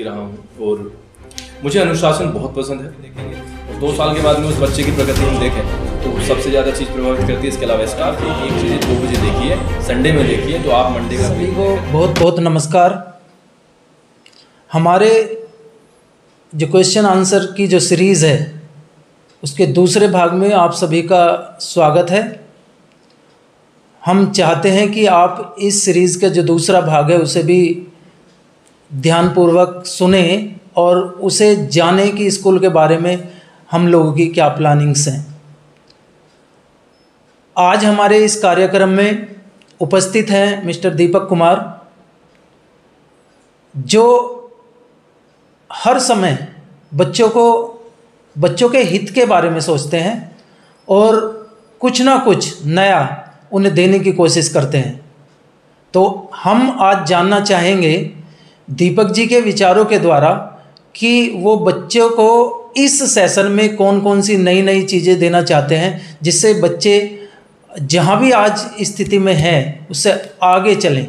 भी रहा हूँ और मुझे अनुशासन बहुत पसंद है। देखेंगे और 2 साल के बाद में उस बच्चे की प्रगति हम देखें तो सबसे ज़्यादा चीज़ प्रभावित करती है। इसके अलावा स्टाफ की एक चीज़ 2 बजे देखिए, संडे में देखिए, तो आप मंडे का सभी को बहुत बहुत नमस्कार। हमारे जो क्वेश्चन आंसर की जो सीरीज़ है उसके दूसरे भाग में आप सभी का स्वागत है। हम चाहते हैं कि आप इस सीरीज़ का जो दूसरा भाग है उसे भी ध्यानपूर्वक सुने और उसे जाने कि स्कूल के बारे में हम लोगों की क्या प्लानिंग्स हैं। आज हमारे इस कार्यक्रम में उपस्थित हैं मिस्टर दीपक कुमार, जो हर समय बच्चों के हित के बारे में सोचते हैं और कुछ ना कुछ नया उन्हें देने की कोशिश करते हैं। तो हम आज जानना चाहेंगे दीपक जी के विचारों के द्वारा कि वो बच्चों को इस सेशन में कौन कौन सी नई नई चीज़ें देना चाहते हैं जिससे बच्चे जहाँ भी आज स्थिति में हैं उससे आगे चलें।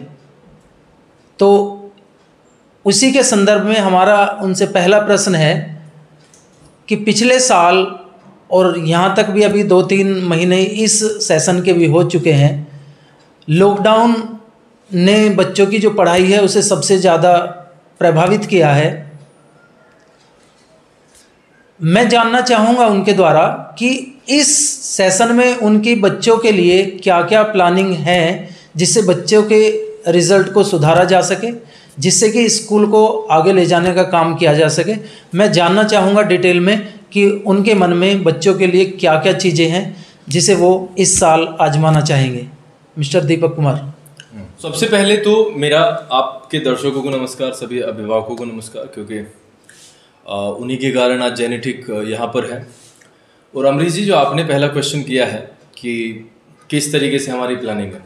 तो उसी के संदर्भ में हमारा उनसे पहला प्रश्न है कि पिछले साल और यहाँ तक भी अभी 2-3 महीने इस सेशन के भी हो चुके हैं, लॉकडाउन ने बच्चों की जो पढ़ाई है उसे सबसे ज़्यादा प्रभावित किया है। मैं जानना चाहूँगा उनके द्वारा कि इस सेशन में उनकी बच्चों के लिए क्या क्या प्लानिंग है जिससे बच्चों के रिज़ल्ट को सुधारा जा सके, जिससे कि स्कूल को आगे ले जाने का काम किया जा सके। मैं जानना चाहूँगा डिटेल में कि उनके मन में बच्चों के लिए क्या क्या चीज़ें हैं जिसे वो इस साल आजमाना चाहेंगे। मिस्टर दीपक कुमार। सबसे पहले तो मेरा आपके दर्शकों को नमस्कार, सभी अभिभावकों को नमस्कार, क्योंकि उन्हीं के कारण आज जेनेटिक यहाँ पर है। और अमरीश जी, जो आपने पहला क्वेश्चन किया है कि किस तरीके से हमारी प्लानिंग है,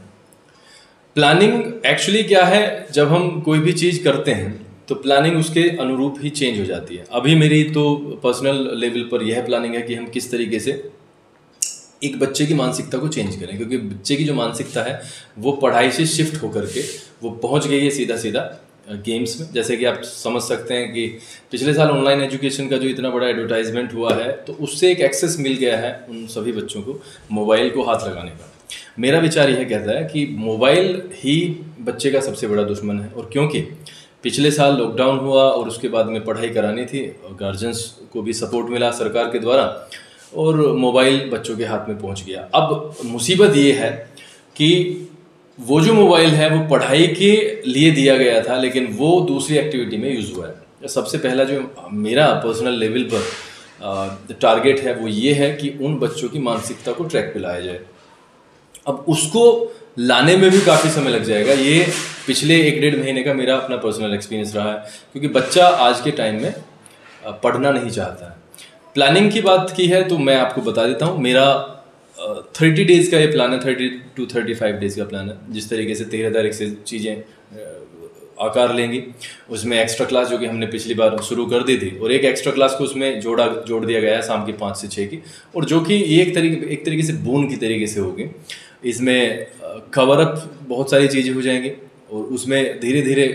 प्लानिंग एक्चुअली क्या है, जब हम कोई भी चीज़ करते हैं तो प्लानिंग उसके अनुरूप ही चेंज हो जाती है। अभी मेरी तो पर्सनल लेवल पर यह प्लानिंग है कि हम किस तरीके से एक बच्चे की मानसिकता को चेंज करें, क्योंकि बच्चे की जो मानसिकता है वो पढ़ाई से शिफ्ट होकर के वो पहुंच गई है सीधा सीधा गेम्स में। जैसे कि आप समझ सकते हैं कि पिछले साल ऑनलाइन एजुकेशन का जो इतना बड़ा एडवर्टाइजमेंट हुआ है, तो उससे एक एक्सेस मिल गया है उन सभी बच्चों को मोबाइल को हाथ लगाने का। मेरा विचार यह कहता है कि मोबाइल ही बच्चे का सबसे बड़ा दुश्मन है। और क्योंकि पिछले साल लॉकडाउन हुआ और उसके बाद में पढ़ाई करानी थी, गार्जियंस को भी सपोर्ट मिला सरकार के द्वारा और मोबाइल बच्चों के हाथ में पहुंच गया। अब मुसीबत ये है कि वो जो मोबाइल है वो पढ़ाई के लिए दिया गया था, लेकिन वो दूसरी एक्टिविटी में यूज़ हुआ है। सबसे पहला जो मेरा पर्सनल लेवल पर टारगेट है वो ये है कि उन बच्चों की मानसिकता को ट्रैक पे लाया जाए। अब उसको लाने में भी काफ़ी समय लग जाएगा। ये पिछले 1-1.5 महीने का मेरा अपना पर्सनल एक्सपीरियंस रहा है, क्योंकि बच्चा आज के टाइम में पढ़ना नहीं चाहता है। प्लानिंग की बात की है तो मैं आपको बता देता हूँ, मेरा 30 डेज़ का ये प्लान है, 30 to 35 डेज़ का प्लान है। जिस तरीके से 13 तारीख से चीज़ें आकार लेंगी, उसमें एक्स्ट्रा क्लास जो कि हमने पिछली बार शुरू कर दी थी, और एक एक्स्ट्रा क्लास को उसमें जोड़ दिया गया है शाम की 5 से 6 की, और जो कि ये एक तरीके से बून की तरीके से होगी। इसमें कवर अप बहुत सारी चीज़ें हो जाएंगी और उसमें धीरे धीरे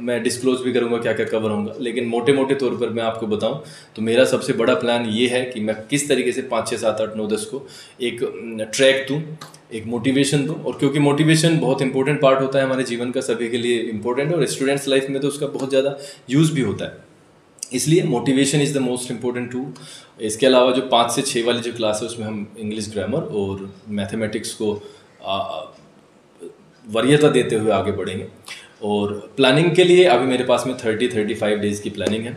मैं डिस्क्लोज भी करूँगा क्या क्या कवर होगा। लेकिन मोटे मोटे तौर पर मैं आपको बताऊं तो मेरा सबसे बड़ा प्लान ये है कि मैं किस तरीके से 5, 6, 7, 8, 9, 10 को एक ट्रैक दूं, एक मोटिवेशन दूं। और क्योंकि मोटिवेशन बहुत इंपॉर्टेंट पार्ट होता है हमारे जीवन का, सभी के लिए इंपॉर्टेंट है, और स्टूडेंट्स लाइफ में तो उसका बहुत ज़्यादा यूज़ भी होता है। इसलिए motivation is the most important tool. इसके अलावा जो 5 से 6 वाली जो क्लास है उसमें हम इंग्लिश ग्रामर और मैथमेटिक्स को वरीयता देते हुए आगे बढ़ेंगे। और प्लानिंग के लिए अभी मेरे पास में 30-35 डेज़ की प्लानिंग है।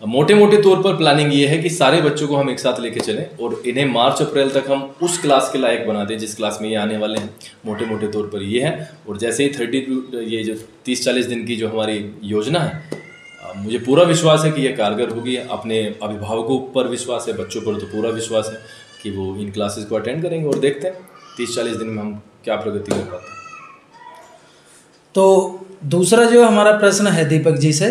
मोटे मोटे तौर पर प्लानिंग ये है कि सारे बच्चों को हम एक साथ लेके चलें और इन्हें मार्च-अप्रैल तक हम उस क्लास के लायक बना दें जिस क्लास में ये आने वाले हैं। मोटे मोटे तौर पर ये है। और जैसे ही ये जो 30-40 दिन की जो हमारी योजना है, मुझे पूरा विश्वास है कि यह कारगर होगी। अपने अभिभावकों पर विश्वास है, बच्चों पर तो पूरा विश्वास है कि वो इन क्लासेस को अटेंड करेंगे, और देखते हैं 30-40 दिन में हम क्या प्रगति कर पाते हैं। तो दूसरा जो हमारा प्रश्न है दीपक जी से,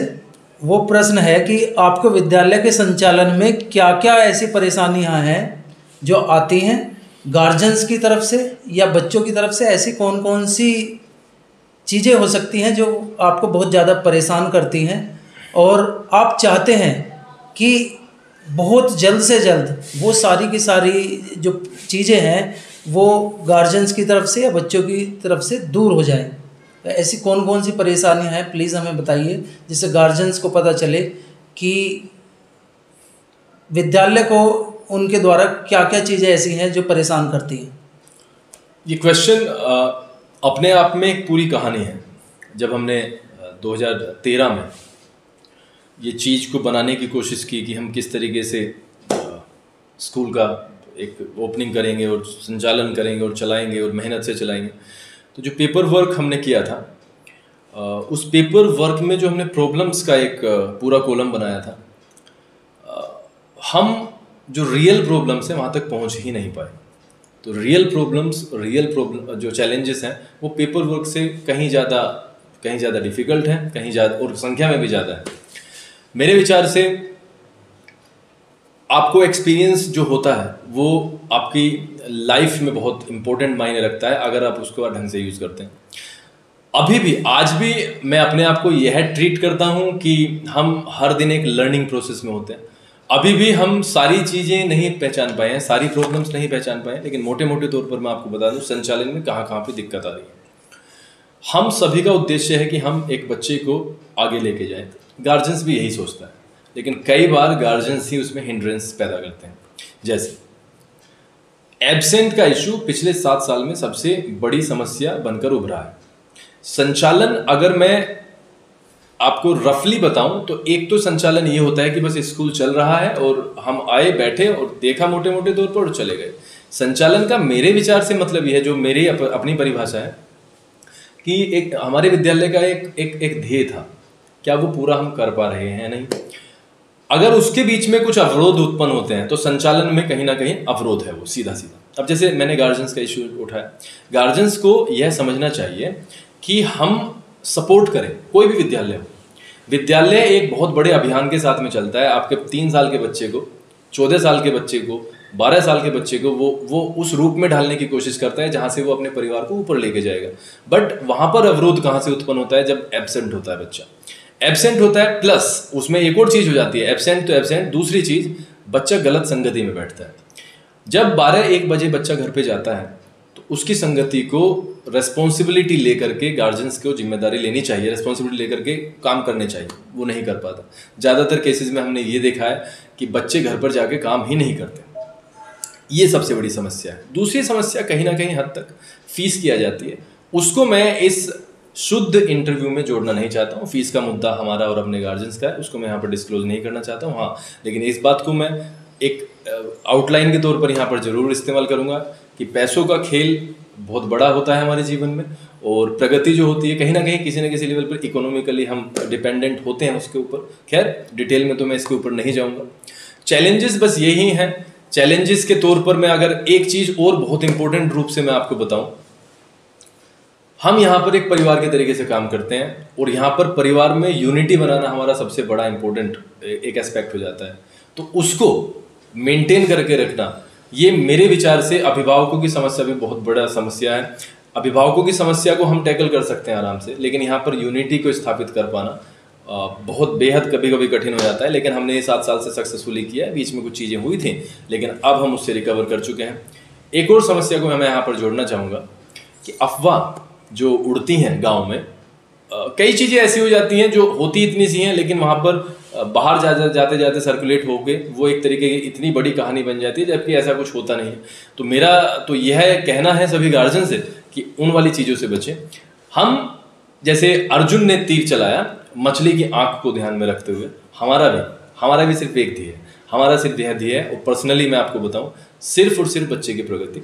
वो प्रश्न है कि आपको विद्यालय के संचालन में क्या क्या ऐसी परेशानियां हैं जो आती हैं गार्जियंस की तरफ से या बच्चों की तरफ से? ऐसी कौन कौन सी चीज़ें हो सकती हैं जो आपको बहुत ज़्यादा परेशान करती हैं और आप चाहते हैं कि बहुत जल्द से जल्द वो सारी की सारी जो चीज़ें हैं वो गार्जियंस की तरफ से या बच्चों की तरफ से दूर हो जाएं। तो ऐसी कौन कौन सी परेशानियां हैं प्लीज़ हमें बताइए, जिससे गार्जियंस को पता चले कि विद्यालय को उनके द्वारा क्या क्या चीज़ें ऐसी हैं जो परेशान करती हैं। ये क्वेश्चन अपने आप में एक पूरी कहानी है। जब हमने 2013 में ये चीज़ को बनाने की कोशिश की कि हम किस तरीके से स्कूल का एक ओपनिंग करेंगे और संचालन करेंगे और चलाएंगे और मेहनत से चलाएंगे, तो जो पेपर वर्क हमने किया था, उस पेपर वर्क में जो हमने प्रॉब्लम्स का एक पूरा कॉलम बनाया था, हम जो रियल प्रॉब्लम्स हैं वहाँ तक पहुँच ही नहीं पाए। तो रियल प्रॉब्लम जो चैलेंजेस हैं वो पेपर वर्क से कहीं ज़्यादा डिफ़िकल्ट हैं, कहीं ज़्यादा और संख्या में भी ज़्यादा है। मेरे विचार से आपको एक्सपीरियंस जो होता है वो आपकी लाइफ में बहुत इम्पोर्टेंट मायने रखता है अगर आप उसको ढंग से यूज़ करते हैं। अभी भी आज भी मैं अपने आप को यह ट्रीट करता हूँ कि हम हर दिन एक लर्निंग प्रोसेस में होते हैं। अभी भी हम सारी चीज़ें नहीं पहचान पाए हैं, सारी प्रॉब्लम्स नहीं पहचान पाए हैं, लेकिन मोटे मोटे तौर पर मैं आपको बता दूँ संचालन में कहाँ कहाँ पे दिक्कत आ रही है। हम सभी का उद्देश्य है कि हम एक बच्चे को आगे लेके जाएं। गार्जियंस भी यही सोचता है, लेकिन कई बार गार्जियंस ही उसमें हिंड्रेंस पैदा करते हैं। जैसे एब्सेंट का इशू पिछले 7 साल में सबसे बड़ी समस्या बनकर उभरा है। संचालन अगर मैं आपको रफली बताऊं तो एक तो संचालन ये होता है कि बस स्कूल चल रहा है और हम आए बैठे और देखा मोटे मोटे तौर पर और चले गए। संचालन का मेरे विचार से मतलब ये है, जो मेरी अपनी परिभाषा है, कि एक हमारे विद्यालय का एक ध्येय था, क्या वो पूरा हम कर पा रहे हैं नहीं। अगर उसके बीच में कुछ अवरोध उत्पन्न होते हैं तो संचालन में कहीं ना कहीं अवरोध है वो सीधा सीधा। अब जैसे मैंने गार्जियंस का इशू उठाया, गार्जियंस को यह समझना चाहिए कि हम सपोर्ट करें। कोई भी विद्यालय हो, विद्यालय एक बहुत बड़े अभियान के साथ में चलता है। आपके 3 साल के बच्चे को, 14 साल के बच्चे को, 12 साल के बच्चे को वो उस रूप में ढालने की कोशिश करता है जहाँ से वो अपने परिवार को ऊपर लेके जाएगा। बट वहाँ पर अवरोध कहाँ से उत्पन्न होता है? जब एब्सेंट होता है बच्चा, एब्सेंट होता है, प्लस उसमें एक और चीज़ हो जाती है। एब्सेंट तो एब्सेंट, दूसरी चीज़ बच्चा गलत संगति में बैठता है। जब 12-1 बजे बच्चा घर पे जाता है तो उसकी संगति को रेस्पॉन्सिबिलिटी लेकर के गार्जियंस को जिम्मेदारी लेनी चाहिए, रेस्पॉन्सिबिलिटी लेकर के काम करने चाहिए। वो नहीं कर पाता। ज़्यादातर केसेस में हमने ये देखा है कि बच्चे घर पर जाके काम ही नहीं करते। ये सबसे बड़ी समस्या है। दूसरी समस्या कहीं ना कहीं हद तक फीस किया जाती है। उसको मैं इस शुद्ध इंटरव्यू में जोड़ना नहीं चाहता हूँ। फीस का मुद्दा हमारा और अपने गार्जियंस का है, उसको मैं यहाँ पर डिस्क्लोज नहीं करना चाहता हूँ। हाँ, लेकिन इस बात को मैं एक आउटलाइन के तौर पर यहाँ पर ज़रूर इस्तेमाल करूँगा कि पैसों का खेल बहुत बड़ा होता है हमारे जीवन में, और प्रगति जो होती है कहीं ना कहीं किसी न किसी लेवल पर इकोनॉमिकली हम डिपेंडेंट होते हैं उसके ऊपर। खैर, डिटेल में तो मैं इसके ऊपर नहीं जाऊँगा। चैलेंजेस बस यही हैं। चैलेंजेस के तौर पर मैं अगर एक चीज़ और बहुत इंपॉर्टेंट रूप से मैं आपको बताऊँ, हम यहाँ पर एक परिवार के तरीके से काम करते हैं और यहाँ पर परिवार में यूनिटी बनाना हमारा सबसे बड़ा इंपॉर्टेंट एक एस्पेक्ट हो जाता है। तो उसको मेंटेन करके रखना, ये मेरे विचार से अभिभावकों की समस्या भी बहुत बड़ा समस्या है। अभिभावकों की समस्या को हम टैकल कर सकते हैं आराम से, लेकिन यहाँ पर यूनिटी को स्थापित कर पाना बहुत बेहद कभी कभी कठिन हो जाता है। लेकिन हमने ये 7 साल से सक्सेसफुली किया है। बीच में कुछ चीज़ें हुई थी, लेकिन अब हम उससे रिकवर कर चुके हैं। एक और समस्या को मैं यहाँ पर जोड़ना चाहूँगा कि अफवाह जो उड़ती हैं गांव में, कई चीज़ें ऐसी हो जाती हैं जो होती इतनी सी हैं, लेकिन वहाँ पर बाहर जाते जाते सर्कुलेट होके वो एक तरीके की इतनी बड़ी कहानी बन जाती है, जबकि ऐसा कुछ होता नहीं है। तो मेरा तो यह कहना है सभी गार्जियन से कि उन वाली चीज़ों से बचें। हम जैसे अर्जुन ने तीर चलाया मछली की आंख को ध्यान में रखते हुए, हमारा भी सिर्फ एक ध्येय है। हमारा सिर्फ यह ध्येय है, और पर्सनली मैं आपको बताऊँ, सिर्फ और सिर्फ बच्चे की प्रगति।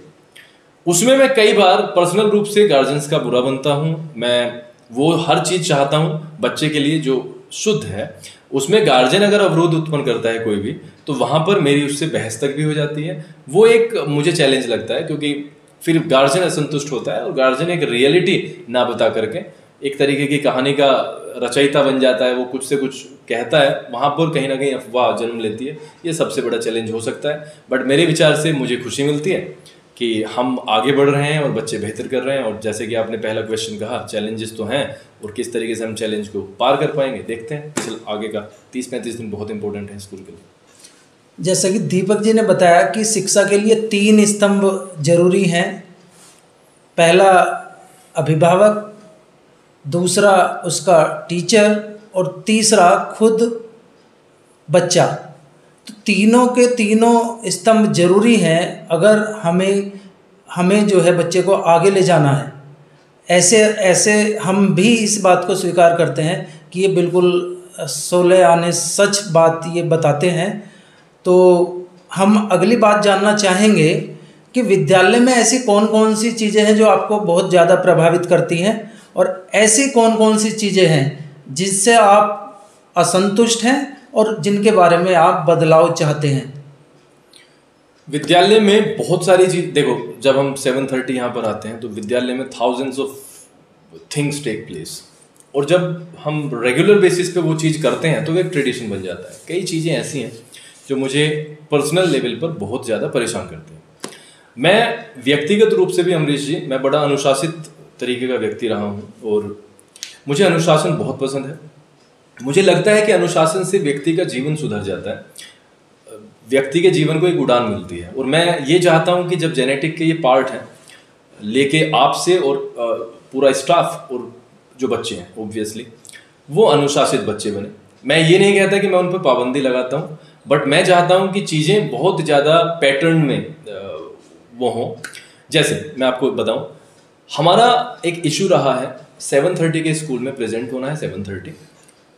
उसमें मैं कई बार पर्सनल रूप से गार्जियंस का बुरा बनता हूँ। मैं वो हर चीज़ चाहता हूँ बच्चे के लिए जो शुद्ध है। उसमें गार्जियन अगर अवरोध उत्पन्न करता है कोई भी, तो वहाँ पर मेरी उससे बहस तक भी हो जाती है। वो एक मुझे चैलेंज लगता है, क्योंकि फिर गार्जियन असंतुष्ट होता है और गार्जियन एक रियलिटी ना बता करके एक तरीके की कहानी का रचयिता बन जाता है। वो कुछ से कुछ कहता है, वहाँ पर कहीं ना कहीं अफवाह जन्म लेती है। ये सबसे बड़ा चैलेंज हो सकता है। बट मेरे विचार से मुझे खुशी मिलती है कि हम आगे बढ़ रहे हैं और बच्चे बेहतर कर रहे हैं। और जैसे कि आपने पहला क्वेश्चन कहा, चैलेंजेस तो हैं और किस तरीके से हम चैलेंज को पार कर पाएंगे देखते हैं। चल आगे का 30-35 दिन बहुत इंपॉर्टेंट है स्कूल के लिए। जैसा कि दीपक जी ने बताया कि शिक्षा के लिए 3 स्तंभ जरूरी हैं। पहला अभिभावक, दूसरा उसका टीचर और तीसरा खुद बच्चा। तो तीनों के तीनों स्तंभ जरूरी हैं अगर हमें जो है बच्चे को आगे ले जाना है। ऐसे हम भी इस बात को स्वीकार करते हैं कि ये बिल्कुल सोले आने सच बात ये बताते हैं। तो हम अगली बात जानना चाहेंगे कि विद्यालय में ऐसी कौन कौन सी चीज़ें हैं जो आपको बहुत ज़्यादा प्रभावित करती हैं, और ऐसी कौन कौन सी चीज़ें हैं जिससे आप असंतुष्ट हैं और जिनके बारे में आप बदलाव चाहते हैं। विद्यालय में बहुत सारी चीज, देखो जब हम 7:30 यहाँ पर आते हैं तो विद्यालय में thousands of things take place, और जब हम रेगुलर बेसिस पे वो चीज़ करते हैं तो वो एक ट्रेडिशन बन जाता है। कई चीज़ें ऐसी हैं जो मुझे पर्सनल लेवल पर बहुत ज़्यादा परेशान करती हैं। मैं व्यक्तिगत रूप से भी अमरीश जी, मैं बड़ा अनुशासित तरीके का व्यक्ति रहा हूँ और मुझे अनुशासन बहुत पसंद है। मुझे लगता है कि अनुशासन से व्यक्ति का जीवन सुधर जाता है, व्यक्ति के जीवन को एक उड़ान मिलती है। और मैं ये चाहता हूँ कि जब जेनेटिक के ये पार्ट हैं लेके आपसे और पूरा स्टाफ और जो बच्चे हैं ऑब्वियसली वो अनुशासित बच्चे बने। मैं ये नहीं कहता कि मैं उन पर पाबंदी लगाता हूँ, बट मैं चाहता हूँ कि चीज़ें बहुत ज़्यादा पैटर्न में वो हों। जैसे मैं आपको बताऊँ, हमारा एक इशू रहा है 7:30 के स्कूल में प्रेजेंट होना है 7:30,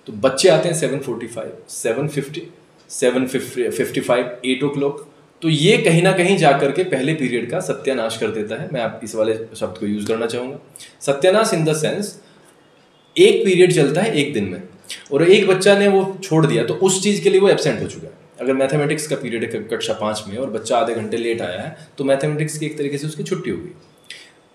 तो बच्चे आते हैं 7:45, 7:50, 7:55, 8 o'clock। तो ये कहीं ना कहीं जाकर के पहले पीरियड का सत्यानाश कर देता है। मैं आप इस वाले शब्द को यूज़ करना चाहूँगा, सत्यानाश इन द सेंस एक पीरियड चलता है एक दिन में और एक बच्चा ने वो छोड़ दिया तो उस चीज़ के लिए वो एब्सेंट हो चुका है। अगर मैथमेटिक्स का पीरियड है कक्षा 5 में और बच्चा आधे घंटे लेट आया है तो मैथमेटिक्स की एक तरीके से उसकी छुट्टी हो गई।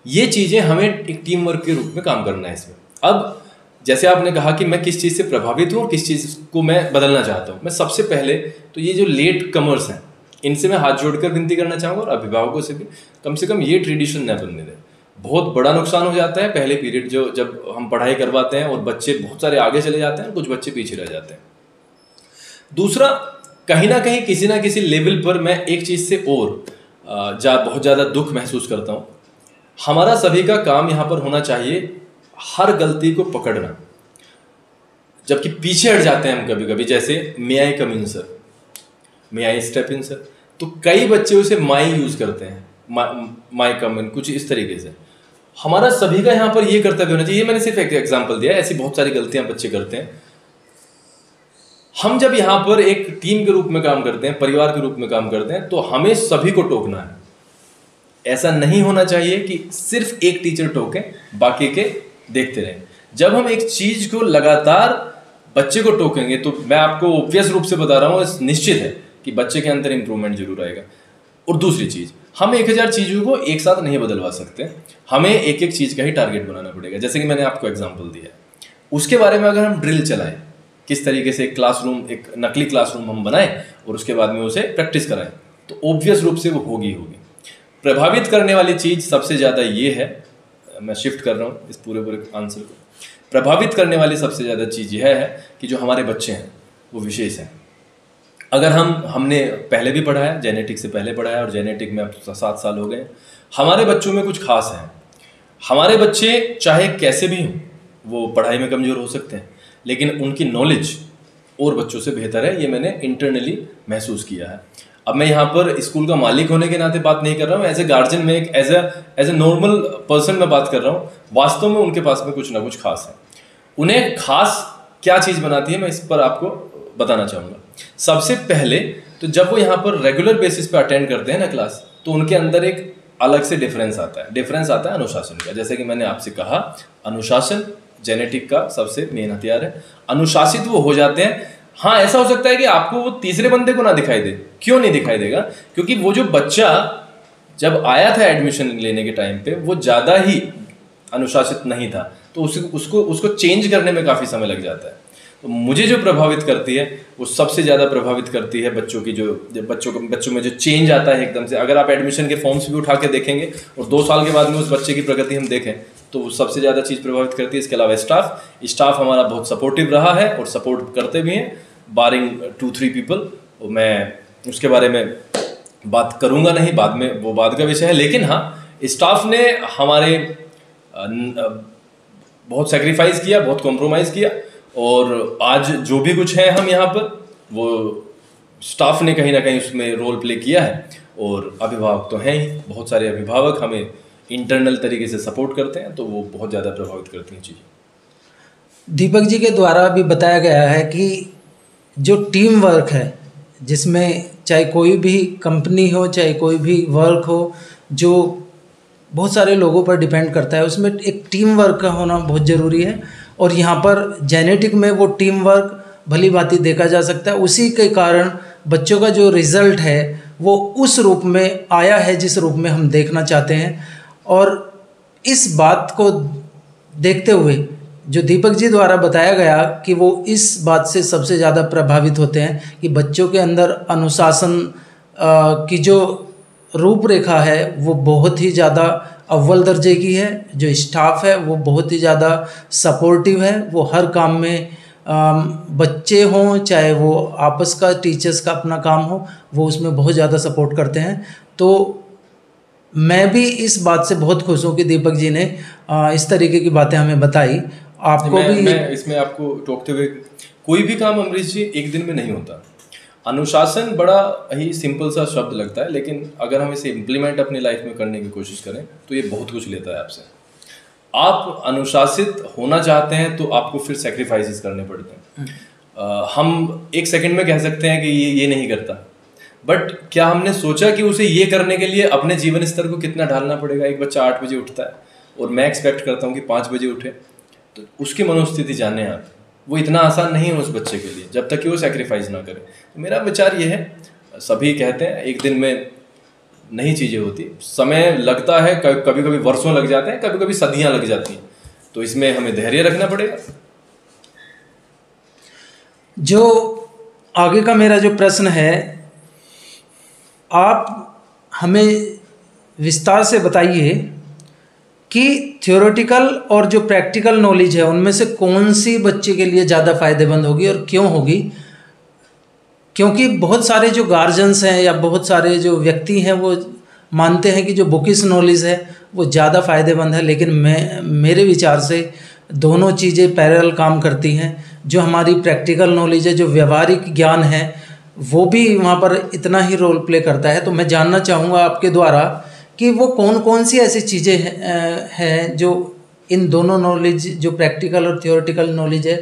ये चीज़ें हमें एक टीम वर्क के रूप में काम करना है इसमें। अब जैसे आपने कहा कि मैं किस चीज़ से प्रभावित हूँ और किस चीज़ को मैं बदलना चाहता हूँ, मैं सबसे पहले तो ये जो लेट कमर्स हैं इनसे मैं हाथ जोड़कर विनती करना चाहूँगा और अभिभावकों से भी कम से कम ये ट्रेडिशन न बनने दें। बहुत बड़ा नुकसान हो जाता है पहले पीरियड जो जब हम पढ़ाई करवाते हैं और बच्चे बहुत सारे आगे चले जाते हैं, कुछ बच्चे पीछे रह जाते हैं। दूसरा, कहीं ना कहीं किसी ना किसी लेवल पर मैं एक चीज़ से और बहुत ज़्यादा दुख महसूस करता हूँ। हमारा सभी का काम यहाँ पर होना चाहिए हर गलती को पकड़ना, जबकि पीछे हट जाते हैं हम कभी कभी। जैसे may I come in sir, may I step in sir, तो कई बच्चे उसे माई यूज़ करते हैं, माई कम इन, कुछ इस तरीके से। हमारा सभी का यहाँ पर ये कर्तव्य होना चाहिए। मैंने सिर्फ एक एग्जाम्पल दिया, ऐसी बहुत सारी गलतियाँ बच्चे करते हैं। हम जब यहाँ पर एक टीम के रूप में काम करते हैं, परिवार के रूप में काम करते हैं, तो हमें सभी को टोकना है। ऐसा नहीं होना चाहिए कि सिर्फ एक टीचर टोके बाकी के देखते रहें। जब हम एक चीज़ को लगातार बच्चे को टोकेंगे तो मैं आपको ऑब्वियस रूप से बता रहा हूँ, निश्चित है कि बच्चे के अंदर इंप्रूवमेंट जरूर आएगा। और दूसरी चीज़, हम 1000 चीज़ों को एक साथ नहीं बदलवा सकते, हमें एक एक चीज़ का ही टारगेट बनाना पड़ेगा। जैसे कि मैंने आपको एग्जाम्पल दिया है, उसके बारे में अगर हम ड्रिल चलाएं, किस तरीके से एक नकली क्लासरूम हम बनाएं और उसके बाद में उसे प्रैक्टिस कराएं, तो ऑब्वियस रूप से वो होगी। प्रभावित करने वाली चीज़ सबसे ज़्यादा ये है, मैं शिफ्ट कर रहा हूँ इस पूरे आंसर को। प्रभावित करने वाली सबसे ज़्यादा चीज़ यह है कि जो हमारे बच्चे हैं वो विशेष हैं। अगर हमने पहले भी पढ़ा है, जेनेटिक से पहले पढ़ा है और जेनेटिक में अब 7 साल हो गए, हमारे बच्चों में कुछ खास है। हमारे बच्चे चाहे कैसे भी हों, वो पढ़ाई में कमज़ोर हो सकते हैं, लेकिन उनकी नॉलेज और बच्चों से बेहतर है। ये मैंने इंटरनली महसूस किया है। अब मैं यहाँ पर स्कूल का मालिक होने के नाते बात नहीं कर रहा हूँ, एज ए गार्जियन में एक एज ए नॉर्मल पर्सन में बात कर रहा हूँ। वास्तव में उनके पास में कुछ ना कुछ खास है। उन्हें खास क्या चीज़ बनाती है, मैं इस पर आपको बताना चाहूँगा। सबसे पहले तो जब वो यहाँ पर रेगुलर बेसिस पे अटेंड करते हैं ना क्लास, तो उनके अंदर एक अलग से डिफरेंस आता है अनुशासन का। जैसे कि मैंने आपसे कहा, अनुशासन जेनेटिक का सबसे मेन हथियार है। अनुशासित वो हो जाते हैं। हाँ, ऐसा हो सकता है कि आपको वो तीसरे बंदे को ना दिखाई दे। क्यों नहीं दिखाई देगा? क्योंकि वो जो बच्चा जब आया था एडमिशन लेने के टाइम पे वो ज़्यादा ही अनुशासित नहीं था, तो उसको चेंज करने में काफ़ी समय लग जाता है। तो मुझे जो प्रभावित करती है वो सबसे ज़्यादा प्रभावित करती है बच्चों की, जो बच्चों में जो चेंज आता है एकदम से। अगर आप एडमिशन के फॉर्म्स भी उठा के देखेंगे और 2 साल के बाद में उस बच्चे की प्रगति हम देखें तो वो सबसे ज़्यादा चीज़ प्रभावित करती है। इसके अलावा स्टाफ हमारा बहुत सपोर्टिव रहा है और सपोर्ट करते भी हैं, बारिंग 2-3 पीपल। मैं उसके बारे में बात करूँगा नहीं, बाद में, वो बाद का विषय है। लेकिन हाँ, स्टाफ ने हमारे बहुत सेक्रीफाइस किया, बहुत कॉम्प्रोमाइज़ किया, और आज जो भी कुछ है हम यहाँ पर, वो स्टाफ ने कहीं ना कहीं उसमें रोल प्ले किया है। और अभिभावक तो हैं ही, बहुत सारे अभिभावक हमें इंटरनल तरीके से सपोर्ट करते हैं, तो वो बहुत ज़्यादा प्रभावित करती हैं चीज़ें। दीपक जी के द्वारा भी बताया गया है कि जो टीम वर्क है, जिसमें चाहे कोई भी कंपनी हो, चाहे कोई भी वर्क हो, जो बहुत सारे लोगों पर डिपेंड करता है, उसमें एक टीम वर्क का होना बहुत ज़रूरी है। और यहाँ पर जेनेटिक में वो टीम वर्क भली भांति देखा जा सकता है। उसी के कारण बच्चों का जो रिज़ल्ट है वो उस रूप में आया है जिस रूप में हम देखना चाहते हैं। और इस बात को देखते हुए जो दीपक जी द्वारा बताया गया कि वो इस बात से सबसे ज़्यादा प्रभावित होते हैं कि बच्चों के अंदर अनुशासन की जो रूपरेखा है वो बहुत ही ज़्यादा अव्वल दर्जे की है। जो स्टाफ है वो बहुत ही ज़्यादा सपोर्टिव है। वो हर काम में बच्चे हों चाहे वो आपस का टीचर्स का अपना काम हो, वो उसमें बहुत ज़्यादा सपोर्ट करते हैं। तो मैं भी इस बात से बहुत खुश हूँ कि दीपक जी ने इस तरीके की बातें हमें बताई। आपको मैं इसमें आपको टोकते हुए, कोई भी काम अमरीश जी एक दिन में नहीं होता। अनुशासन बड़ा ही सिंपल सा शब्द लगता है, लेकिन अगर हम इसे इम्प्लीमेंट अपनी लाइफ में करने की कोशिश करें तो ये बहुत कुछ लेता है आपसे। आप अनुशासित होना चाहते हैं तो आपको फिर सेक्रीफाइसेस करने पड़ते हैं। हम एक सेकंड में कह सकते हैं कि ये नहीं करता, बट क्या हमने सोचा कि उसे ये करने के लिए अपने जीवन स्तर को कितना ढालना पड़ेगा। एक बच्चा 8 बजे उठता है और मैं एक्सपेक्ट करता हूँ कि 5 बजे उठे, तो उसकी मनोस्थिति जाने आप, वो इतना आसान नहीं है उस बच्चे के लिए जब तक कि वो सेक्रीफाइस ना करे। तो मेरा विचार ये है, सभी कहते हैं एक दिन में नहीं चीज़ें होती, समय लगता है, कभी कभी वर्षों लग जाते हैं, कभी कभी सदियां लग जाती हैं, तो इसमें हमें धैर्य रखना पड़ेगा। जो आगे का मेरा जो प्रश्न है, आप हमें विस्तार से बताइए कि थ्योरेटिकल और जो प्रैक्टिकल नॉलेज है उनमें से कौन सी बच्चे के लिए ज़्यादा फ़ायदेमंद होगी और क्यों होगी। क्योंकि बहुत सारे जो गार्जियंस हैं या बहुत सारे जो व्यक्ति हैं वो मानते हैं कि जो बुकिश नॉलेज है वो ज़्यादा फ़ायदेमंद है, लेकिन मेरे विचार से दोनों चीज़ें पैरेलल काम करती हैं। जो हमारी प्रैक्टिकल नॉलेज है, जो व्यवहारिक ज्ञान है, वो भी वहाँ पर इतना ही रोल प्ले करता है। तो मैं जानना चाहूँगा आपके द्वारा कि वो कौन कौन सी ऐसी चीज़ें हैं जो इन दोनों नॉलेज, जो प्रैक्टिकल और थियोरेटिकल नॉलेज है,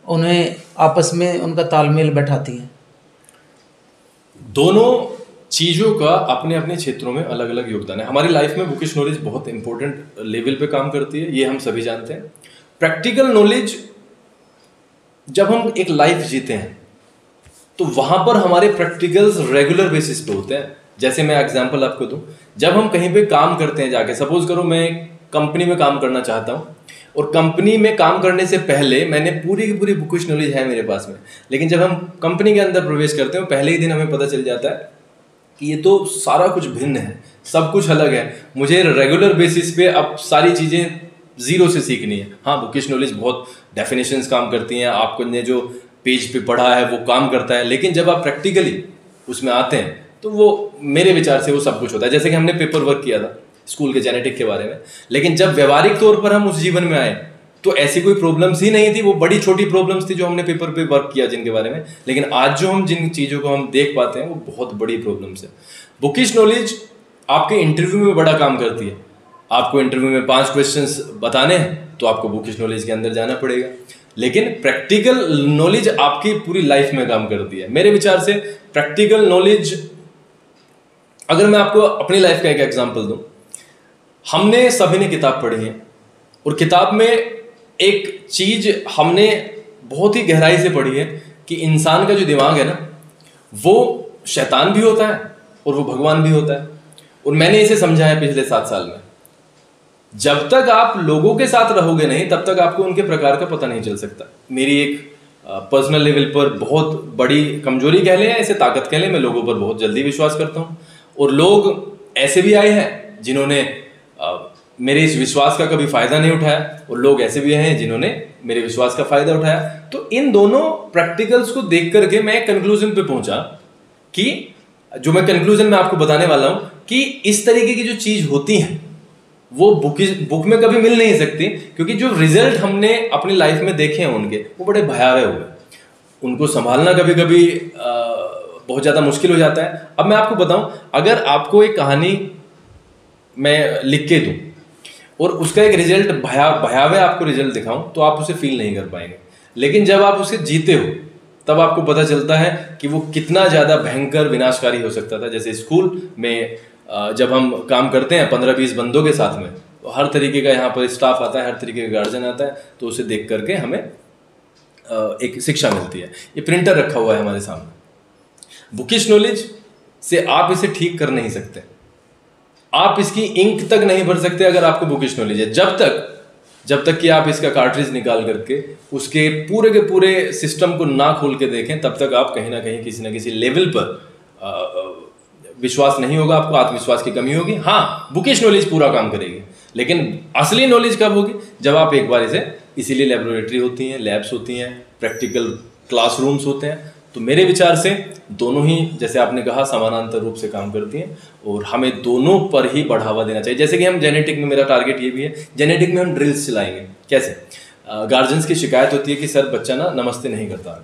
उन्हें आपस में उनका तालमेल बैठाती हैं। दोनों चीज़ों का अपने अपने क्षेत्रों में अलग अलग योगदान है। हमारी लाइफ में बुकिश नॉलेज बहुत इंपॉर्टेंट लेवल पे काम करती है, ये हम सभी जानते हैं। प्रैक्टिकल नॉलेज, जब हम एक लाइफ जीते हैं तो वहाँ पर हमारे प्रैक्टिकल्स रेगुलर बेसिस पे होते हैं। जैसे मैं एग्जांपल आपको दूं, जब हम कहीं पे काम करते हैं जाके, सपोज करो मैं कंपनी में काम करना चाहता हूँ और कंपनी में काम करने से पहले मैंने पूरी की पूरी बुकिश नॉलेज है मेरे पास में, लेकिन जब हम कंपनी के अंदर प्रवेश करते हैं पहले ही दिन हमें पता चल जाता है कि ये तो सारा कुछ भिन्न है, सब कुछ अलग है, मुझे रेगुलर बेसिस पे अब सारी चीज़ें जीरो से सीखनी है। हाँ, बुकिश नॉलेज बहुत डेफिनेशंस काम करती हैं, आपको ने जो पेज पे पढ़ा है वो काम करता है, लेकिन जब आप प्रैक्टिकली उसमें आते हैं तो वो मेरे विचार से वो सब कुछ होता है। जैसे कि हमने पेपर वर्क किया था स्कूल के जेनेटिक के बारे में, लेकिन जब व्यवहारिक तौर पर हम उस जीवन में आए तो ऐसी कोई प्रॉब्लम्स ही नहीं थी, वो बड़ी छोटी प्रॉब्लम्स थी जो हमने पेपर पे वर्क किया जिनके बारे में। लेकिन आज जो हम जिन चीज़ों को हम देख पाते हैं वो बहुत बड़ी प्रॉब्लम्स है। बुकिश नॉलेज आपके इंटरव्यू में बड़ा काम करती है। आपको इंटरव्यू में 5 क्वेश्चंस बताने हैं तो आपको बुकिश नॉलेज के अंदर जाना पड़ेगा, लेकिन प्रैक्टिकल नॉलेज आपकी पूरी लाइफ में काम करती है। मेरे विचार से प्रैक्टिकल नॉलेज, अगर मैं आपको अपनी लाइफ का एक एग्जांपल दूं, हमने सभी ने किताब पढ़ी है और किताब में एक चीज हमने बहुत ही गहराई से पढ़ी है कि इंसान का जो दिमाग है ना, वो शैतान भी होता है और वो भगवान भी होता है। और मैंने इसे समझा है पिछले 7 साल में। जब तक आप लोगों के साथ रहोगे नहीं तब तक आपको उनके प्रकार का पता नहीं चल सकता। मेरी एक पर्सनल लेवल पर बहुत बड़ी कमजोरी कह लें या इसे ताकत कह लें, मैं लोगों पर बहुत जल्दी विश्वास करता हूँ। और लोग ऐसे भी आए हैं जिन्होंने मेरे इस विश्वास का कभी फ़ायदा नहीं उठाया, और लोग ऐसे भी आए हैं जिन्होंने मेरे विश्वास का फ़ायदा उठाया। तो इन दोनों प्रैक्टिकल्स को देख करके मैं एक कंक्लूजन पे पहुंचा कि जो मैं कंक्लूजन में आपको बताने वाला हूं कि इस तरीके की जो चीज़ होती हैं वो बुक में कभी मिल नहीं सकती, क्योंकि जो रिजल्ट हमने अपनी लाइफ में देखे हैं उनके, वो बड़े भयावह हुए। उनको संभालना कभी कभी बहुत ज़्यादा मुश्किल हो जाता है। अब मैं आपको बताऊं, अगर आपको एक कहानी मैं लिख के दूं और उसका एक रिजल्ट भयावह आपको रिजल्ट दिखाऊं, तो आप उसे फील नहीं कर पाएंगे। लेकिन जब आप उसे जीते हो तब आपको पता चलता है कि वो कितना ज़्यादा भयंकर विनाशकारी हो सकता था। जैसे स्कूल में जब हम काम करते हैं 15-20 बंदों के साथ में, तो हर तरीके का यहाँ पर स्टाफ आता है, हर तरीके का गार्जियन आता है, तो उसे देख करके हमें एक शिक्षा मिलती है। ये प्रिंटर रखा हुआ है हमारे सामने। बुकिश नॉलेज से आप इसे ठीक कर नहीं सकते, आप इसकी इंक तक नहीं भर सकते अगर आपको बुकिश नॉलेज है, जब तक कि आप इसका कार्ट्रिज निकाल करके उसके पूरे के पूरे सिस्टम को ना खोल के देखें, तब तक आप कहीं ना कहीं किसी ना किसी लेवल पर विश्वास नहीं होगा, आपको आत्मविश्वास की कमी होगी। हाँ, बुकिश नॉलेज पूरा काम करेगी, लेकिन असली नॉलेज कब होगी? जब आप एक बार इसीलिए लेबोरेटरी होती हैं, लैब्स होती हैं, प्रैक्टिकल क्लासरूम्स होते हैं। तो मेरे विचार से दोनों ही, जैसे आपने कहा, समानांतर रूप से काम करती हैं और हमें दोनों पर ही बढ़ावा देना चाहिए। जैसे कि हम जेनेटिक में, मेरा टारगेट ये भी है, जेनेटिक में हम ड्रिल्स चलाएंगे। कैसे? गार्जियंस की शिकायत होती है कि सर बच्चा ना नमस्ते नहीं करता,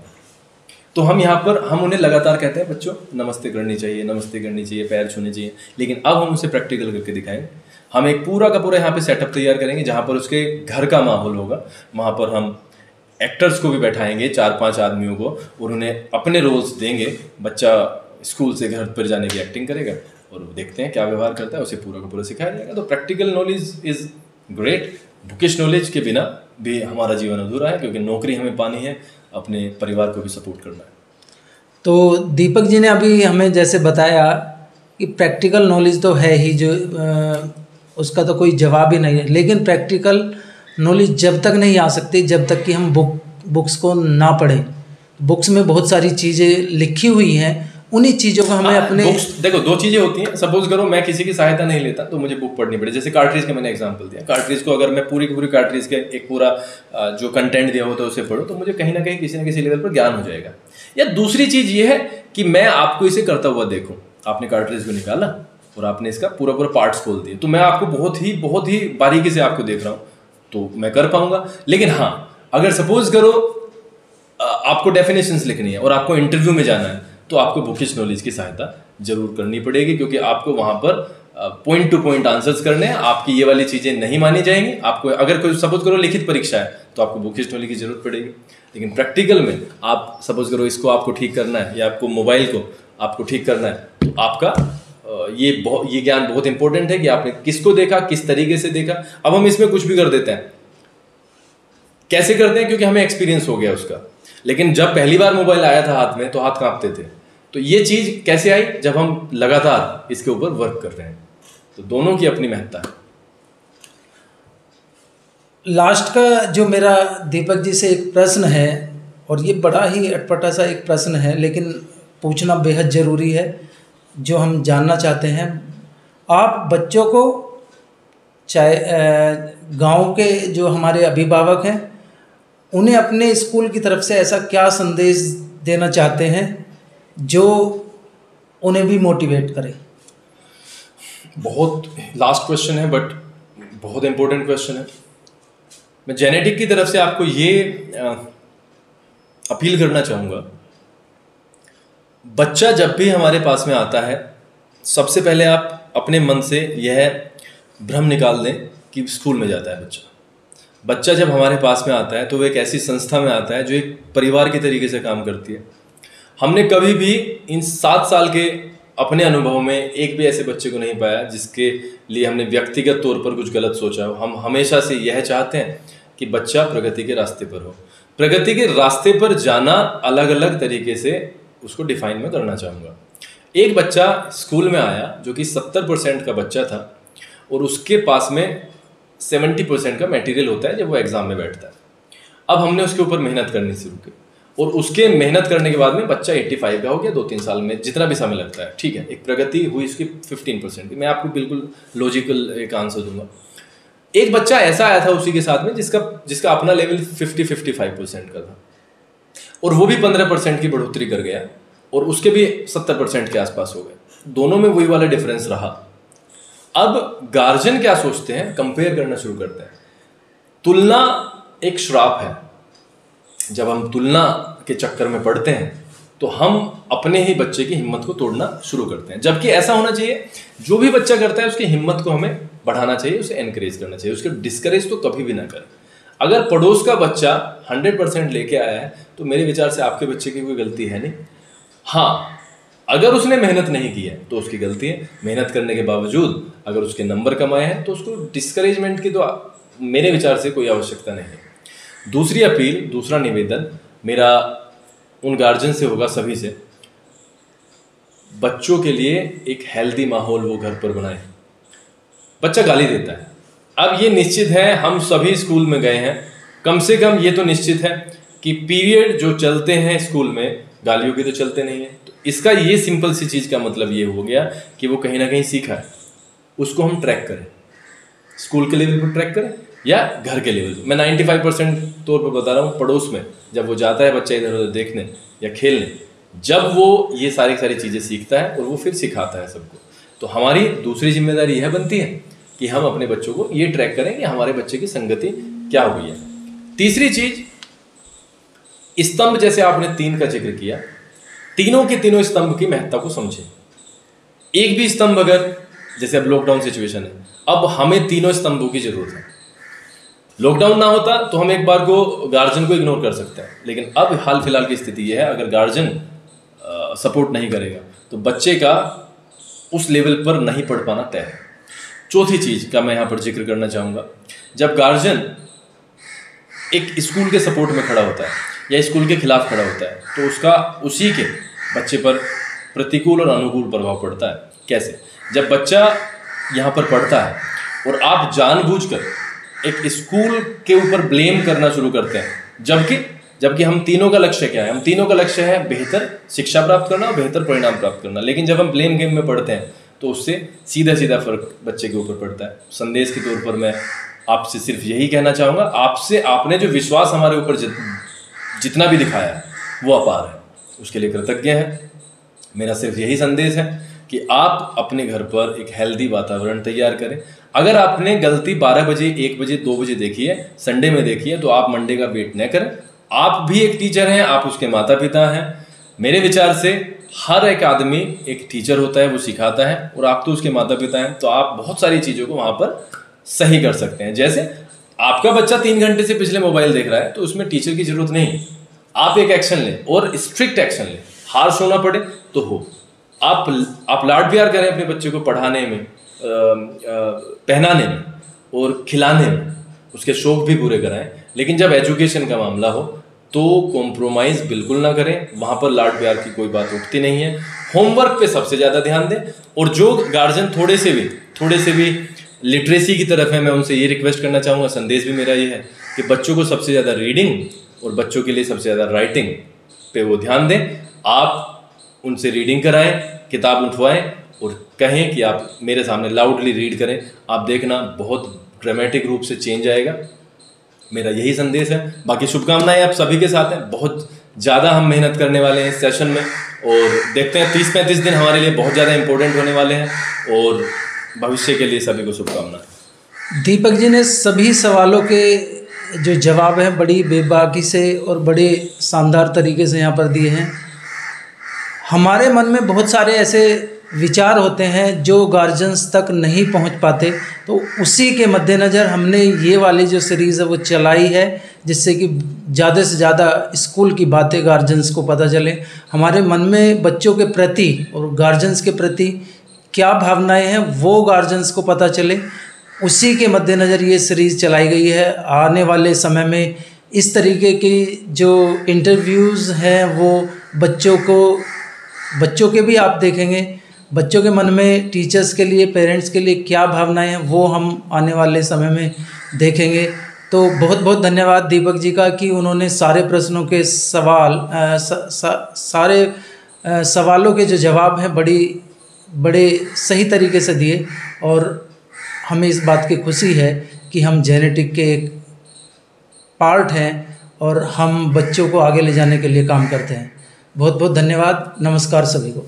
तो हम यहाँ पर हम उन्हें लगातार कहते हैं बच्चों नमस्ते करनी चाहिए, नमस्ते करनी चाहिए, पैर छूने चाहिए। लेकिन अब हम उसे प्रैक्टिकल करके दिखाएंगे। हम एक पूरा का पूरा यहाँ पे सेटअप तैयार करेंगे जहाँ पर उसके घर का माहौल होगा। वहाँ पर हम एक्टर्स को भी बैठाएंगे, 4-5 आदमियों को, और उन्हें अपने रोल्स देंगे। बच्चा स्कूल से घर पर जाने की एक्टिंग करेगा और देखते हैं क्या व्यवहार करता है, उसे पूरा का पूरा सिखाया जाएगा। तो practical knowledge is great. Bookish knowledge के बिना भी हमारा जीवन अधूरा है, क्योंकि नौकरी हमें पानी है, अपने परिवार को भी सपोर्ट करना है। तो दीपक जी ने अभी हमें जैसे बताया कि प्रैक्टिकल नॉलेज तो है ही, जो उसका तो कोई जवाब ही नहीं है, लेकिन प्रैक्टिकल नॉलेज जब तक नहीं आ सकती जब तक कि हम बुक्स को ना पढ़ें। बुक्स में बहुत सारी चीज़ें लिखी हुई हैं, उन्हीं चीज़ों को हमें अपने देखो, दो चीज़ें होती हैं। सपोज करो मैं किसी की सहायता नहीं लेता तो मुझे बुक पढ़नी पड़े। जैसे कार्ट्रिज का मैंने एग्जांपल दिया, कार्ट्रिज को अगर मैं पूरी की पूरी कार्ट्रिज के एक पूरा जो कंटेंट दिया होता है उसे पढ़ूँ, तो मुझे कहीं ना किसी लेवल पर ज्ञान हो जाएगा। या दूसरी चीज़ ये है कि मैं आपको इसे करता हुआ देखूँ। आपने कार्ट्रिज को निकाला और आपने इसका पूरा पार्ट्स खोल दिए, तो मैं आपको बहुत ही बारीकी से आपको देख रहा हूँ, तो मैं कर पाऊंगा। लेकिन हाँ, अगर सपोज करो आपको डेफिनेशंस लिखनी है और आपको इंटरव्यू में जाना है, तो आपको बुकिश नॉलेज की सहायता जरूर करनी पड़ेगी, क्योंकि आपको वहां पर पॉइंट टू पॉइंट आंसर्स करने हैं। आपकी ये वाली चीज़ें नहीं मानी जाएंगी। आपको अगर कोई सपोज करो लिखित परीक्षा है, तो आपको बुकिश नॉलेज की जरूरत पड़ेगी। लेकिन प्रैक्टिकल में आप सपोज करो इसको आपको ठीक करना है, या आपको मोबाइल को आपको ठीक करना है, तो आपका ये ज्ञान बहुत इंपॉर्टेंट है कि आपने किसको देखा, किस तरीके से देखा। अब हम इसमें कुछ भी कर देते हैं। कैसे करते हैं? क्योंकि हमें एक्सपीरियंस हो गया उसका। लेकिन जब पहली बार मोबाइल आया था हाथ में, तो हाथ कांपते थे। तो ये चीज़ कैसे आई? जब हम लगातार इसके ऊपर वर्क कर रहे हैं। तो दोनों की अपनी महत्ता है। लास्ट का जो मेरा दीपक जी से एक प्रश्न है, और ये बड़ा ही अटपटा सा एक प्रश्न है, लेकिन पूछना बेहद ज़रूरी है, जो हम जानना चाहते हैं। आप बच्चों को, चाहे गांव के जो हमारे अभिभावक हैं, उन्हें अपने स्कूल की तरफ से ऐसा क्या संदेश देना चाहते हैं जो उन्हें भी मोटिवेट करे? बहुत लास्ट क्वेश्चन है, बट बहुत इंपॉर्टेंट क्वेश्चन है। मैं जेनेटिक की तरफ से आपको ये अपील करना चाहूँगा, बच्चा जब भी हमारे पास में आता है, सबसे पहले आप अपने मन से यह भ्रम निकाल दें कि स्कूल में जाता है बच्चा। बच्चा जब हमारे पास में आता है तो वो एक ऐसी संस्था में आता है जो एक परिवार के तरीके से काम करती है। हमने कभी भी इन 7 साल के अपने अनुभव में एक भी ऐसे बच्चे को नहीं पाया जिसके लिए हमने व्यक्तिगत तौर पर कुछ गलत सोचा हो। हम हमेशा से यह चाहते हैं कि बच्चा प्रगति के रास्ते पर हो। प्रगति के रास्ते पर जाना अलग अलग तरीके से उसको डिफाइन में करना चाहूँगा। एक बच्चा स्कूल में आया जो कि 70% का बच्चा था, और उसके पास में 70% का मटेरियल होता है जब वो एग्ज़ाम में बैठता है। अब हमने उसके ऊपर मेहनत करनी शुरू की। और उसके मेहनत करने के बाद में बच्चा 85 का हो गया 2-3 साल में, जितना भी समय लगता है, ठीक है, एक प्रगति हुई इसकी 15% की। मैं आपको बिल्कुल लॉजिकल एक आंसर दूंगा। एक बच्चा ऐसा आया था उसी के साथ में जिसका अपना लेवल 50-55% का था, और वो भी 15% की बढ़ोतरी कर गया, और उसके भी 70% के आसपास हो गए। दोनों में वही वाला डिफरेंस रहा। अब गार्जियन क्या सोचते हैं, कंपेयर करना शुरू करते हैं। तुलना एक श्राप है। जब हम तुलना के चक्कर में पड़ते हैं तो हम अपने ही बच्चे की हिम्मत को तोड़ना शुरू करते हैं, जबकि ऐसा होना चाहिए जो भी बच्चा करता है उसकी हिम्मत को हमें बढ़ाना चाहिए, उसे एनकरेज करना चाहिए, उसके डिस्करेज तो कभी भी ना करें। अगर पड़ोस का बच्चा 100% लेके आया है तो मेरे विचार से आपके बच्चे की कोई गलती है नहीं। हाँ, अगर उसने मेहनत नहीं की है तो उसकी गलती है। मेहनत करने के बावजूद अगर उसके नंबर कम आए हैं तो उसको डिस्करेजमेंट की तो मेरे विचार से कोई आवश्यकता नहीं है। दूसरी अपील, दूसरा निवेदन मेरा उन गार्जियन से होगा, सभी से, बच्चों के लिए एक हेल्दी माहौल वो घर पर बनाए। बच्चा गाली देता है, अब ये निश्चित है, हम सभी स्कूल में गए हैं, कम से कम ये तो निश्चित है कि पीरियड जो चलते हैं स्कूल में गालियों के तो चलते नहीं है। तो इसका ये सिंपल सी चीज़ का मतलब ये हो गया कि वो कहीं ना कहीं सीखा है, उसको हम ट्रैक करें, स्कूल के लेवल पर ट्रैक करें या घर के लेवल पर। मैं 95% तौर पर बता रहा हूँ, पड़ोस में जब वो जाता है बच्चा इधर उधर देखने या खेलने, जब वो ये सारी चीज़ें सीखता है और वो फिर सिखाता है सबको। तो हमारी दूसरी जिम्मेदारी यह बनती है कि हम अपने बच्चों को ये ट्रैक करें कि हमारे बच्चे की संगति क्या हुई है। तीसरी चीज, स्तंभ, जैसे आपने 3 का जिक्र किया, तीनों के तीनों स्तंभ की महत्ता को समझें। एक भी स्तंभ, अगर जैसे अब लॉकडाउन सिचुएशन है, अब हमें तीनों स्तंभों की जरूरत है। लॉकडाउन ना होता तो हम एक बार को गार्जियन को इग्नोर कर सकते हैं, लेकिन अब हाल फिलहाल की स्थिति यह है, अगर गार्जियन सपोर्ट नहीं करेगा तो बच्चे का उस लेवल पर नहीं पढ़ पाना तय है। चौथी चीज का मैं यहाँ पर जिक्र करना चाहूँगा, जब गार्जियन एक स्कूल के सपोर्ट में खड़ा होता है या स्कूल के खिलाफ खड़ा होता है तो उसका उसी के बच्चे पर प्रतिकूल और अनुकूल प्रभाव पड़ता है। कैसे? जब बच्चा यहाँ पर पढ़ता है और आप जानबूझकर एक स्कूल के ऊपर ब्लेम करना शुरू करते हैं, जबकि हम तीनों का लक्ष्य क्या है? हम तीनों का लक्ष्य है बेहतर शिक्षा प्राप्त करना और बेहतर परिणाम प्राप्त करना। लेकिन जब हम ब्लेम गेम में पढ़ते हैं तो उससे सीधा फर्क बच्चे के ऊपर पड़ता है। संदेश के तौर पर मैं आपसे सिर्फ यही कहना चाहूँगा, आपने जो विश्वास हमारे ऊपर जितना भी दिखाया है वो अपार है, उसके लिए कृतज्ञ हैं। मेरा सिर्फ यही संदेश है कि आप अपने घर पर एक हेल्दी वातावरण तैयार करें। अगर आपने गलती 12 बजे, 1 बजे, 2 बजे देखी है, संडे में देखी है, तो आप मंडे का वेट न करें। आप भी एक टीचर हैं, आप उसके माता पिता हैं। मेरे विचार से हर एक आदमी एक टीचर होता है, वो सिखाता है, और आप तो उसके माता पिता हैं, तो आप बहुत सारी चीज़ों को वहाँ पर सही कर सकते हैं। जैसे आपका बच्चा 3 घंटे से पिछले मोबाइल देख रहा है तो उसमें टीचर की जरूरत नहीं, आप एक एक्शन लें और स्ट्रिक्ट एक्शन लें। हार्श होना पड़े तो हो, आप लाड प्यार करें अपने बच्चे को पढ़ाने में, पहनाने में और खिलाने में, उसके शौक भी पूरे कराएं। लेकिन जब एजुकेशन का मामला हो तो कॉम्प्रोमाइज़ बिल्कुल ना करें, वहाँ पर लाड प्यार की कोई बात उठती नहीं है। होमवर्क पे सबसे ज़्यादा ध्यान दें, और जो गार्जियन थोड़े से भी लिटरेसी की तरफ है, मैं उनसे ये रिक्वेस्ट करना चाहूँगा, संदेश भी मेरा ये है कि बच्चों को सबसे ज़्यादा रीडिंग और बच्चों के लिए सबसे ज़्यादा राइटिंग पे वो ध्यान दें। आप उनसे रीडिंग कराएं, किताब उठवाएं और कहें कि आप मेरे सामने लाउडली रीड करें। आप देखना बहुत ड्रामेटिक रूप से चेंज आएगा। मेरा यही संदेश है। बाकी शुभकामनाएं आप सभी के साथ हैं। बहुत ज़्यादा हम मेहनत करने वाले हैं इस सेशन में, और देखते हैं 30-35 दिन हमारे लिए बहुत ज़्यादा इंपॉर्टेंट होने वाले हैं, और भविष्य के लिए सभी को शुभकामनाएं। दीपक जी ने सभी सवालों के जो जवाब हैं बड़ी बेबाकी से और बड़े शानदार तरीके से यहाँ पर दिए हैं। हमारे मन में बहुत सारे ऐसे विचार होते हैं जो गार्जियंस तक नहीं पहुँच पाते, तो उसी के मद्देनज़र हमने ये वाली जो सीरीज़ है वो चलाई है, जिससे कि ज़्यादा से ज़्यादा स्कूल की बातें गार्जियंस को पता चले। हमारे मन में बच्चों के प्रति और गार्जियंस के प्रति क्या भावनाएं हैं वो गार्जियंस को पता चले, उसी के मद्देनज़र ये सीरीज़ चलाई गई है। आने वाले समय में इस तरीके की जो इंटरव्यूज़ हैं वो बच्चों के भी आप देखेंगे, बच्चों के मन में टीचर्स के लिए, पेरेंट्स के लिए क्या भावनाएं हैं वो हम आने वाले समय में देखेंगे। तो बहुत बहुत धन्यवाद दीपक जी का कि उन्होंने सारे प्रश्नों के सारे सवालों के जो जवाब हैं बड़े सही तरीके से दिए, और हमें इस बात की खुशी है कि हम जेनेटिक के एक पार्ट हैं और हम बच्चों को आगे ले जाने के लिए काम करते हैं। बहुत बहुत धन्यवाद। नमस्कार सभी को।